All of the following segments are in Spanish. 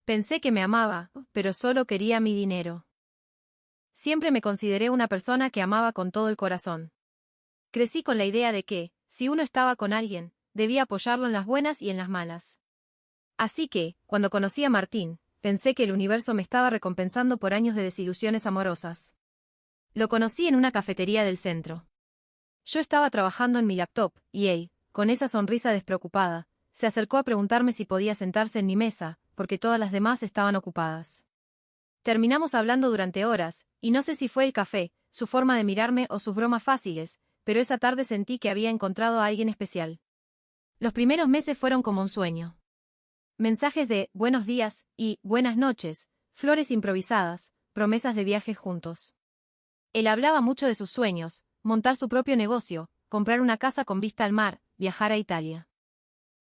Pensé que me amaba, pero solo quería mi dinero. Siempre me consideré una persona que amaba con todo el corazón. Crecí con la idea de que, si uno estaba con alguien, debía apoyarlo en las buenas y en las malas. Así que, cuando conocí a Martín, pensé que el universo me estaba recompensando por años de desilusiones amorosas. Lo conocí en una cafetería del centro. Yo estaba trabajando en mi laptop, y él, con esa sonrisa despreocupada, se acercó a preguntarme si podía sentarse en mi mesa, porque todas las demás estaban ocupadas. Terminamos hablando durante horas, y no sé si fue el café, su forma de mirarme o sus bromas fáciles, pero esa tarde sentí que había encontrado a alguien especial. Los primeros meses fueron como un sueño. Mensajes de buenos días y buenas noches, flores improvisadas, promesas de viajes juntos. Él hablaba mucho de sus sueños, montar su propio negocio, comprar una casa con vista al mar, viajar a Italia.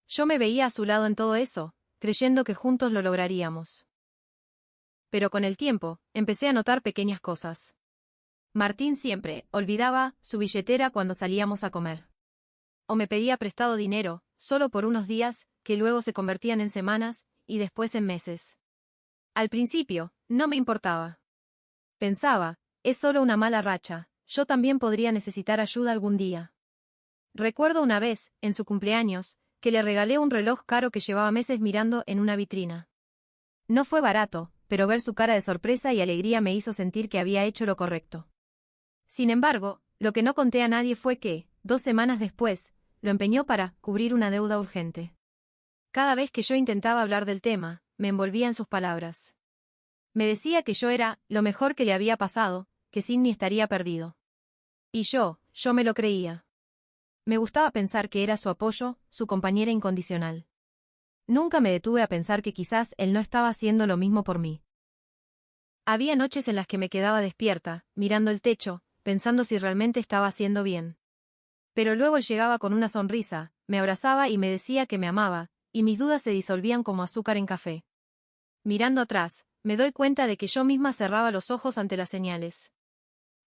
Yo me veía a su lado en todo eso, creyendo que juntos lo lograríamos. Pero con el tiempo, empecé a notar pequeñas cosas. Martín siempre olvidaba su billetera cuando salíamos a comer. O me pedía prestado dinero, solo por unos días, que luego se convertían en semanas, y después en meses. Al principio, no me importaba. Pensaba, es solo una mala racha, yo también podría necesitar ayuda algún día. Recuerdo una vez, en su cumpleaños, que le regalé un reloj caro que llevaba meses mirando en una vitrina. No fue barato, pero ver su cara de sorpresa y alegría me hizo sentir que había hecho lo correcto. Sin embargo, lo que no conté a nadie fue que, 2 semanas después, lo empeñó para cubrir una deuda urgente. Cada vez que yo intentaba hablar del tema, me envolvía en sus palabras. Me decía que yo era lo mejor que le había pasado, que sin mí estaría perdido. Y yo me lo creía. Me gustaba pensar que era su apoyo, su compañera incondicional. Nunca me detuve a pensar que quizás él no estaba haciendo lo mismo por mí. Había noches en las que me quedaba despierta, mirando el techo, pensando si realmente estaba haciendo bien. Pero luego él llegaba con una sonrisa, me abrazaba y me decía que me amaba, y mis dudas se disolvían como azúcar en café. Mirando atrás, me doy cuenta de que yo misma cerraba los ojos ante las señales.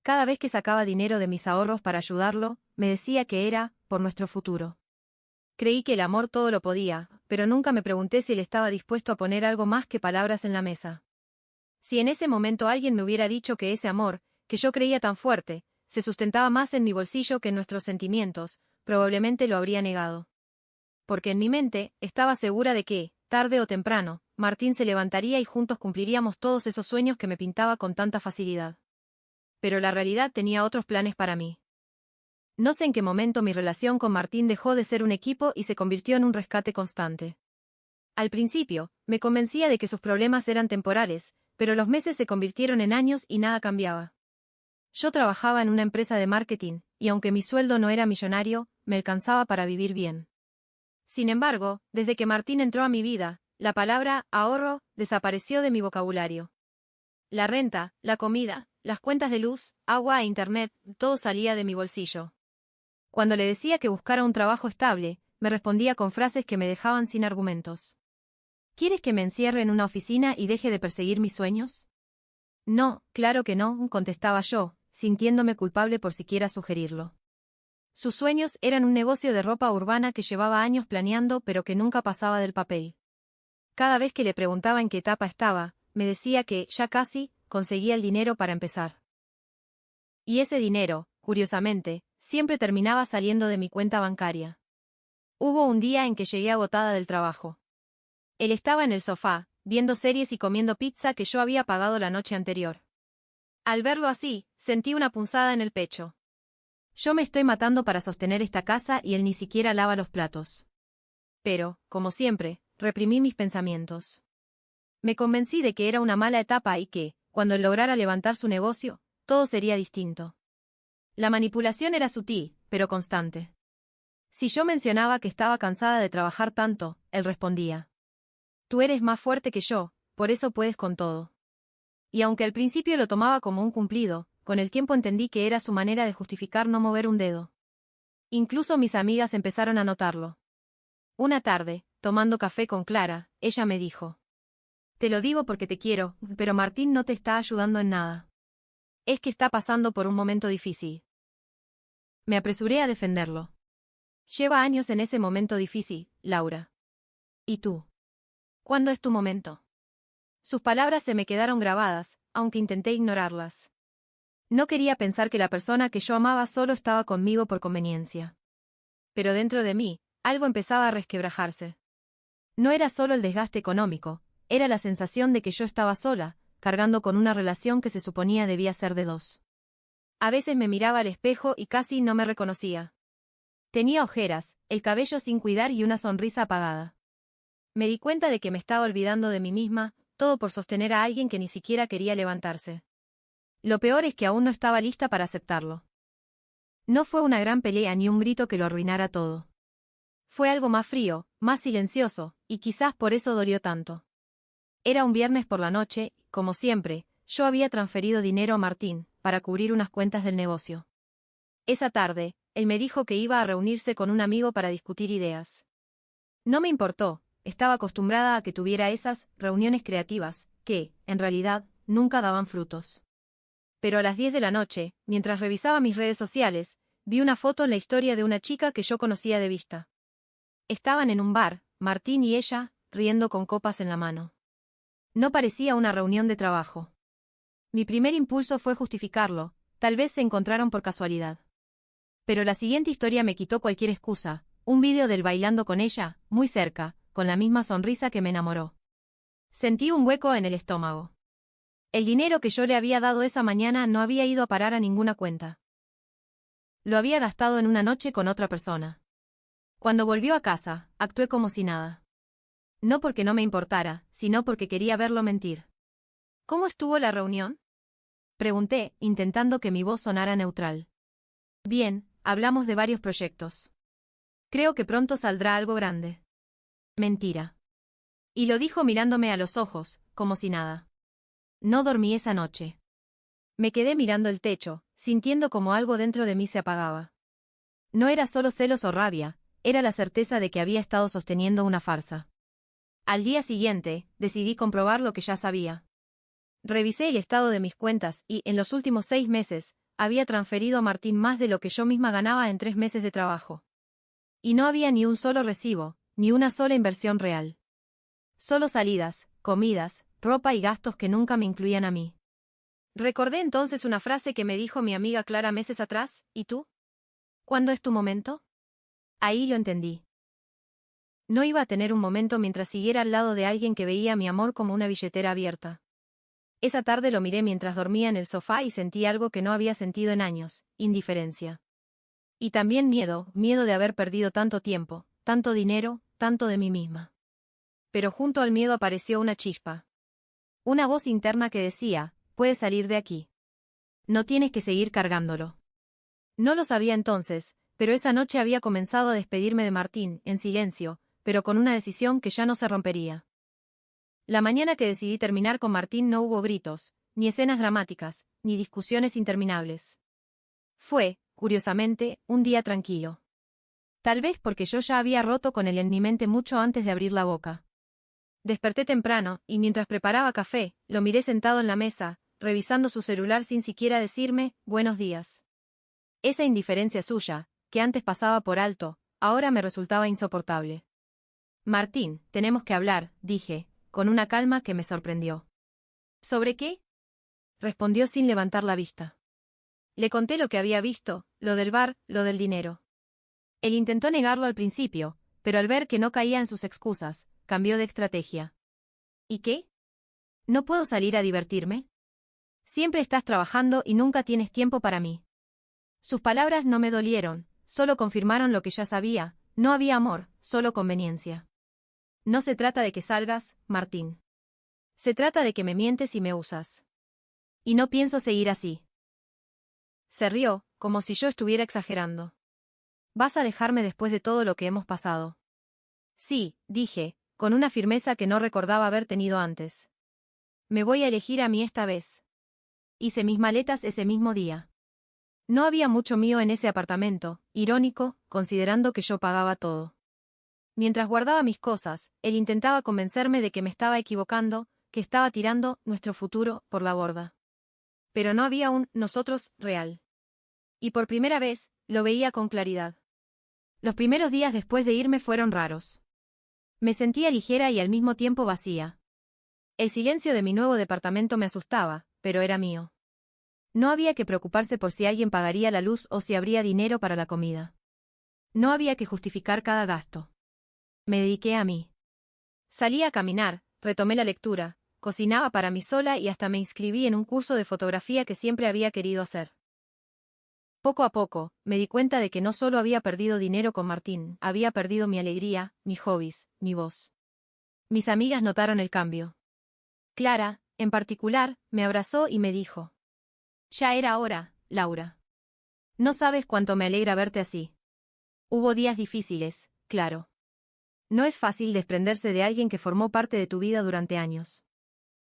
Cada vez que sacaba dinero de mis ahorros para ayudarlo, me decía que era, por nuestro futuro. Creí que el amor todo lo podía, pero nunca me pregunté si él estaba dispuesto a poner algo más que palabras en la mesa. Si en ese momento alguien me hubiera dicho que ese amor, que yo creía tan fuerte, se sustentaba más en mi bolsillo que en nuestros sentimientos, probablemente lo habría negado. Porque en mi mente, estaba segura de que, tarde o temprano, Martín se levantaría y juntos cumpliríamos todos esos sueños que me pintaba con tanta facilidad. Pero la realidad tenía otros planes para mí. No sé en qué momento mi relación con Martín dejó de ser un equipo y se convirtió en un rescate constante. Al principio, me convencía de que sus problemas eran temporales, pero los meses se convirtieron en años y nada cambiaba. Yo trabajaba en una empresa de marketing, y aunque mi sueldo no era millonario, me alcanzaba para vivir bien. Sin embargo, desde que Martín entró a mi vida, la palabra ahorro desapareció de mi vocabulario. La renta, la comida, las cuentas de luz, agua e internet, todo salía de mi bolsillo. Cuando le decía que buscara un trabajo estable, me respondía con frases que me dejaban sin argumentos. ¿Quieres que me encierre en una oficina y deje de perseguir mis sueños? No, claro que no, contestaba yo, sintiéndome culpable por siquiera sugerirlo. Sus sueños eran un negocio de ropa urbana que llevaba años planeando pero que nunca pasaba del papel. Cada vez que le preguntaba en qué etapa estaba, me decía que, ya casi, conseguía el dinero para empezar. Y ese dinero, curiosamente, siempre terminaba saliendo de mi cuenta bancaria. Hubo un día en que llegué agotada del trabajo. Él estaba en el sofá, viendo series y comiendo pizza que yo había pagado la noche anterior. Al verlo así, sentí una punzada en el pecho. Yo me estoy matando para sostener esta casa y él ni siquiera lava los platos. Pero, como siempre, reprimí mis pensamientos. Me convencí de que era una mala etapa y que, cuando él lograra levantar su negocio, todo sería distinto. La manipulación era sutil, pero constante. Si yo mencionaba que estaba cansada de trabajar tanto, él respondía: Tú eres más fuerte que yo, por eso puedes con todo. Y aunque al principio lo tomaba como un cumplido, con el tiempo entendí que era su manera de justificar no mover un dedo. Incluso mis amigas empezaron a notarlo. Una tarde, tomando café con Clara, ella me dijo: Te lo digo porque te quiero, pero Martín no te está ayudando en nada. Es que está pasando por un momento difícil. Me apresuré a defenderlo. Lleva años en ese momento difícil, Laura. ¿Y tú? ¿Cuándo es tu momento? Sus palabras se me quedaron grabadas, aunque intenté ignorarlas. No quería pensar que la persona que yo amaba solo estaba conmigo por conveniencia. Pero dentro de mí, algo empezaba a resquebrajarse. No era solo el desgaste económico, era la sensación de que yo estaba sola, cargando con una relación que se suponía debía ser de dos. A veces me miraba al espejo y casi no me reconocía. Tenía ojeras, el cabello sin cuidar y una sonrisa apagada. Me di cuenta de que me estaba olvidando de mí misma, todo por sostener a alguien que ni siquiera quería levantarse. Lo peor es que aún no estaba lista para aceptarlo. No fue una gran pelea ni un grito que lo arruinara todo. Fue algo más frío, más silencioso, y quizás por eso dolió tanto. Era un viernes por la noche, como siempre, yo había transferido dinero a Martín, para cubrir unas cuentas del negocio. Esa tarde, él me dijo que iba a reunirse con un amigo para discutir ideas. No me importó, estaba acostumbrada a que tuviera esas reuniones creativas, que, en realidad, nunca daban frutos. Pero a las 10 de la noche, mientras revisaba mis redes sociales, vi una foto en la historia de una chica que yo conocía de vista. Estaban en un bar, Martín y ella, riendo con copas en la mano. No parecía una reunión de trabajo. Mi primer impulso fue justificarlo, tal vez se encontraron por casualidad. Pero la siguiente historia me quitó cualquier excusa, un vídeo del bailando con ella, muy cerca, con la misma sonrisa que me enamoró. Sentí un hueco en el estómago. El dinero que yo le había dado esa mañana no había ido a parar a ninguna cuenta. Lo había gastado en una noche con otra persona. Cuando volvió a casa, actué como si nada. No porque no me importara, sino porque quería verlo mentir. ¿Cómo estuvo la reunión? Pregunté, intentando que mi voz sonara neutral. Bien, hablamos de varios proyectos. Creo que pronto saldrá algo grande. Mentira. Y lo dijo mirándome a los ojos, como si nada. No dormí esa noche. Me quedé mirando el techo, sintiendo como algo dentro de mí se apagaba. No era solo celos o rabia, era la certeza de que había estado sosteniendo una farsa. Al día siguiente, decidí comprobar lo que ya sabía. Revisé el estado de mis cuentas y, en los últimos 6 meses, había transferido a Martín más de lo que yo misma ganaba en 3 meses de trabajo. Y no había ni un solo recibo, ni una sola inversión real. Solo salidas, comidas, ropa y gastos que nunca me incluían a mí. Recordé entonces una frase que me dijo mi amiga Clara meses atrás, ¿y tú? ¿Cuándo es tu momento? Ahí lo entendí. No iba a tener un momento mientras siguiera al lado de alguien que veía mi amor como una billetera abierta. Esa tarde lo miré mientras dormía en el sofá y sentí algo que no había sentido en años, indiferencia. Y también miedo de haber perdido tanto tiempo, tanto dinero, tanto de mí misma. Pero junto al miedo apareció una chispa. Una voz interna que decía, puedes salir de aquí. No tienes que seguir cargándolo. No lo sabía entonces, pero esa noche había comenzado a despedirme de Martín, en silencio, pero con una decisión que ya no se rompería. La mañana que decidí terminar con Martín no hubo gritos, ni escenas dramáticas, ni discusiones interminables. Fue, curiosamente, un día tranquilo. Tal vez porque yo ya había roto con él en mi mente mucho antes de abrir la boca. Desperté temprano, y mientras preparaba café, lo miré sentado en la mesa, revisando su celular sin siquiera decirme, buenos días. Esa indiferencia suya, que antes pasaba por alto, ahora me resultaba insoportable. Martín, tenemos que hablar, dije, con una calma que me sorprendió. ¿Sobre qué? Respondió sin levantar la vista. Le conté lo que había visto, lo del bar, lo del dinero. Él intentó negarlo al principio, pero al ver que no caía en sus excusas, cambió de estrategia. ¿Y qué? ¿No puedo salir a divertirme? Siempre estás trabajando y nunca tienes tiempo para mí. Sus palabras no me dolieron, solo confirmaron lo que ya sabía, no había amor, solo conveniencia. No se trata de que salgas, Martín. Se trata de que me mientes y me usas. Y no pienso seguir así. Se rió, como si yo estuviera exagerando. ¿Vas a dejarme después de todo lo que hemos pasado? Sí, dije, con una firmeza que no recordaba haber tenido antes. Me voy a elegir a mí esta vez. Hice mis maletas ese mismo día. No había mucho mío en ese apartamento, irónico, considerando que yo pagaba todo. Mientras guardaba mis cosas, él intentaba convencerme de que me estaba equivocando, que estaba tirando nuestro futuro por la borda. Pero no había un nosotros real. Y por primera vez, lo veía con claridad. Los primeros días después de irme fueron raros. Me sentía ligera y al mismo tiempo vacía. El silencio de mi nuevo departamento me asustaba, pero era mío. No había que preocuparse por si alguien pagaría la luz o si habría dinero para la comida. No había que justificar cada gasto. Me dediqué a mí. Salí a caminar, retomé la lectura, cocinaba para mí sola y hasta me inscribí en un curso de fotografía que siempre había querido hacer. Poco a poco, me di cuenta de que no solo había perdido dinero con Martín, había perdido mi alegría, mis hobbies, mi voz. Mis amigas notaron el cambio. Clara, en particular, me abrazó y me dijo: «Ya era hora, Laura. No sabes cuánto me alegra verte así». Hubo días difíciles, claro. No es fácil desprenderse de alguien que formó parte de tu vida durante años.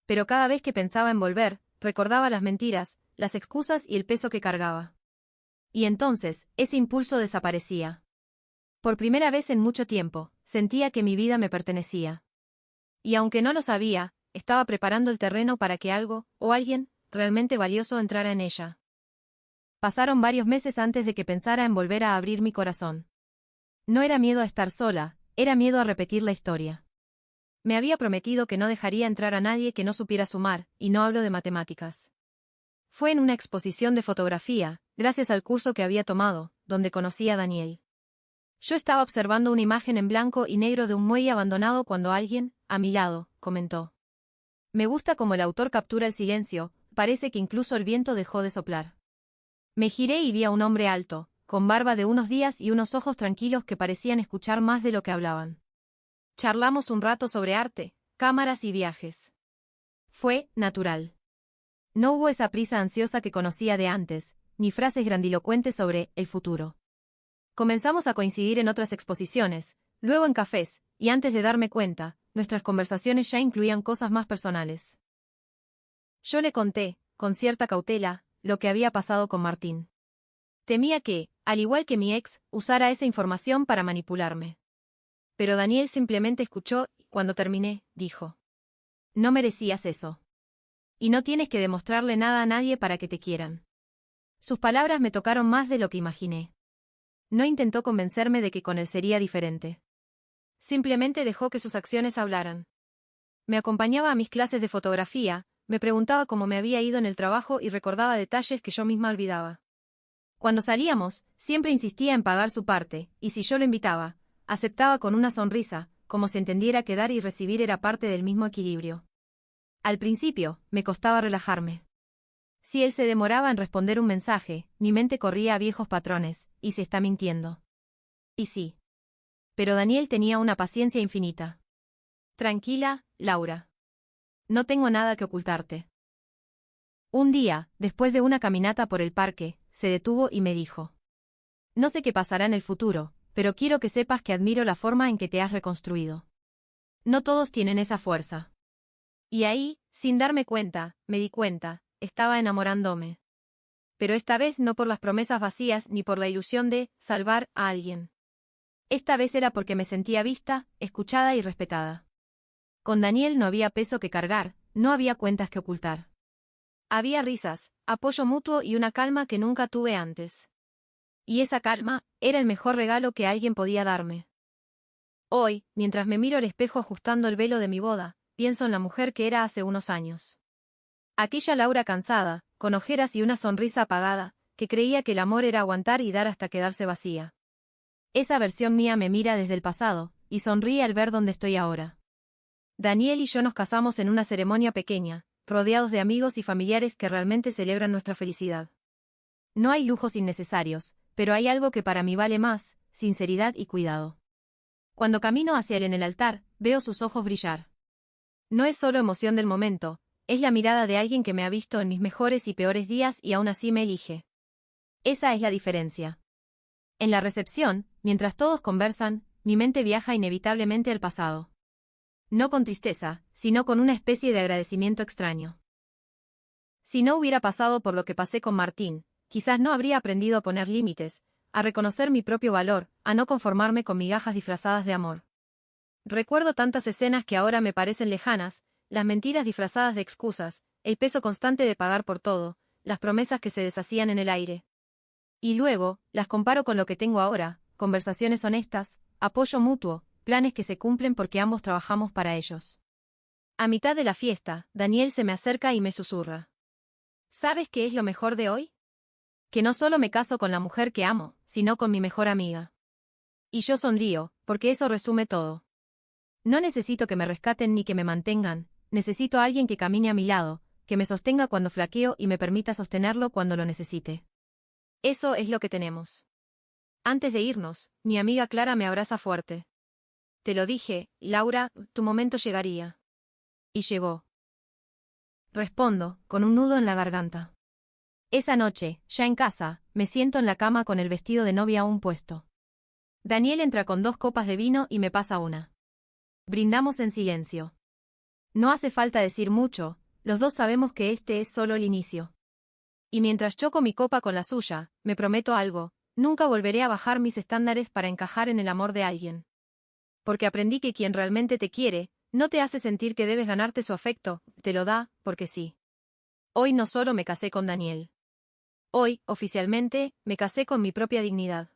Pero cada vez que pensaba en volver, recordaba las mentiras, las excusas y el peso que cargaba. Y entonces, ese impulso desaparecía. Por primera vez en mucho tiempo, sentía que mi vida me pertenecía. Y aunque no lo sabía, estaba preparando el terreno para que algo, o alguien, realmente valioso entrara en ella. Pasaron varios meses antes de que pensara en volver a abrir mi corazón. No era miedo a estar sola, era miedo a repetir la historia. Me había prometido que no dejaría entrar a nadie que no supiera sumar, y no hablo de matemáticas. Fue en una exposición de fotografía, gracias al curso que había tomado, donde conocí a Daniel. Yo estaba observando una imagen en blanco y negro de un muelle abandonado cuando alguien, a mi lado, comentó: «Me gusta cómo el autor captura el silencio, parece que incluso el viento dejó de soplar». Me giré y vi a un hombre alto, con barba de unos días y unos ojos tranquilos que parecían escuchar más de lo que hablaban. Charlamos un rato sobre arte, cámaras y viajes. Fue natural. No hubo esa prisa ansiosa que conocía de antes, ni frases grandilocuentes sobre el futuro. Comenzamos a coincidir en otras exposiciones, luego en cafés, y antes de darme cuenta, nuestras conversaciones ya incluían cosas más personales. Yo le conté, con cierta cautela, lo que había pasado con Martín. Temía que, al igual que mi ex, usara esa información para manipularme. Pero Daniel simplemente escuchó y, cuando terminé, dijo: «No merecías eso. Y no tienes que demostrarle nada a nadie para que te quieran». Sus palabras me tocaron más de lo que imaginé. No intentó convencerme de que con él sería diferente. Simplemente dejó que sus acciones hablaran. Me acompañaba a mis clases de fotografía, me preguntaba cómo me había ido en el trabajo y recordaba detalles que yo misma olvidaba. Cuando salíamos, siempre insistía en pagar su parte, y si yo lo invitaba, aceptaba con una sonrisa, como si entendiera que dar y recibir era parte del mismo equilibrio. Al principio, me costaba relajarme. Si él se demoraba en responder un mensaje, mi mente corría a viejos patrones, y se está mintiendo. Y sí. Pero Daniel tenía una paciencia infinita. «Tranquila, Laura. No tengo nada que ocultarte». Un día, después de una caminata por el parque, se detuvo y me dijo: «No sé qué pasará en el futuro, pero quiero que sepas que admiro la forma en que te has reconstruido. No todos tienen esa fuerza». Y ahí, sin darme cuenta, me di cuenta, estaba enamorándome. Pero esta vez no por las promesas vacías ni por la ilusión de salvar a alguien. Esta vez era porque me sentía vista, escuchada y respetada. Con Daniel no había peso que cargar, no había cuentas que ocultar. Había risas, apoyo mutuo y una calma que nunca tuve antes. Y esa calma era el mejor regalo que alguien podía darme. Hoy, mientras me miro al espejo ajustando el velo de mi boda, pienso en la mujer que era hace unos años. Aquella Laura cansada, con ojeras y una sonrisa apagada, que creía que el amor era aguantar y dar hasta quedarse vacía. Esa versión mía me mira desde el pasado, y sonríe al ver dónde estoy ahora. Daniel y yo nos casamos en una ceremonia pequeña, rodeados de amigos y familiares que realmente celebran nuestra felicidad. No hay lujos innecesarios, pero hay algo que para mí vale más: sinceridad y cuidado. Cuando camino hacia él en el altar, veo sus ojos brillar. No es solo emoción del momento, es la mirada de alguien que me ha visto en mis mejores y peores días y aún así me elige. Esa es la diferencia. En la recepción, mientras todos conversan, mi mente viaja inevitablemente al pasado. No con tristeza, sino con una especie de agradecimiento extraño. Si no hubiera pasado por lo que pasé con Martín, quizás no habría aprendido a poner límites, a reconocer mi propio valor, a no conformarme con migajas disfrazadas de amor. Recuerdo tantas escenas que ahora me parecen lejanas, las mentiras disfrazadas de excusas, el peso constante de pagar por todo, las promesas que se deshacían en el aire. Y luego, las comparo con lo que tengo ahora: conversaciones honestas, apoyo mutuo, planes que se cumplen porque ambos trabajamos para ellos. A mitad de la fiesta, Daniel se me acerca y me susurra. ¿Sabes qué es lo mejor de hoy? Que no solo me caso con la mujer que amo, sino con mi mejor amiga. Y yo sonrío, porque eso resume todo. No necesito que me rescaten ni que me mantengan, necesito a alguien que camine a mi lado, que me sostenga cuando flaqueo y me permita sostenerlo cuando lo necesite. Eso es lo que tenemos. Antes de irnos, mi amiga Clara me abraza fuerte. Te lo dije, Laura, tu momento llegaría. Y llegó. Respondo, con un nudo en la garganta. Esa noche, ya en casa, me siento en la cama con el vestido de novia aún puesto. Daniel entra con 2 copas de vino y me pasa una. Brindamos en silencio. No hace falta decir mucho, los dos sabemos que este es solo el inicio. Y mientras choco mi copa con la suya, me prometo algo, nunca volveré a bajar mis estándares para encajar en el amor de alguien. Porque aprendí que quien realmente te quiere, no te hace sentir que debes ganarte su afecto, te lo da, porque sí. Hoy no solo me casé con Daniel. Hoy, oficialmente, me casé con mi propia dignidad.